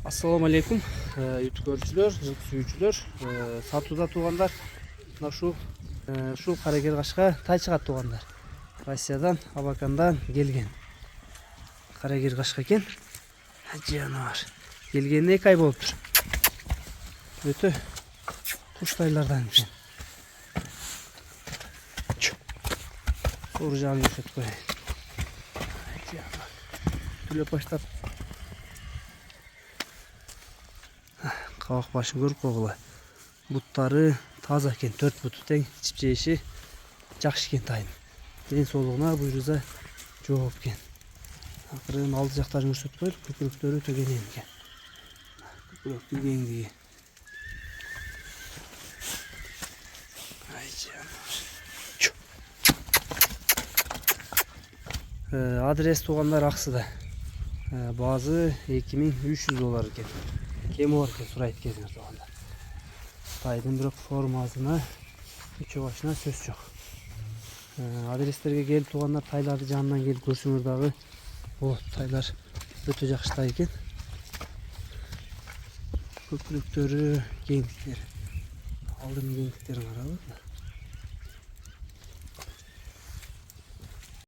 Assalamu alaikum YouTube görüşçüler, YouTube suyucular, Satuda tuğanlar, şu Karagir Kaşka Tayçığa tuğanlar. Rusya'dan, Abakan'dan gelgen. Karagir Kaşka ken, canavar. Gelgen ne kayboluptur. Öte kuştaylardan ken. Soracağını yuşet koyayım. Tüle başlar. Kavak başını görüp koğula. Butları taza ken, 4 butu ten çipçeyişi жақсы кен тайын. Ден солығына бұйрыза жоқ кен. Ақырын алды жақтарын көрсетіп қойып, көкіректері төгенен кен. Көкіректі кеңдігі. Адрес туғандар ақсыда. Bazı $2300 кен. Кем олар кен сұрайды кезіңіз туғандар. Тайдың бірақ формасына, үші başına сөз жоқ. Adreslerге келіп туғандар тайларды жанынан келіп көрсеңіздер дағы тайлар өте жақсы тай екен. Көкіректері, кеңдіктері. Алдының кеңдіктерін қарап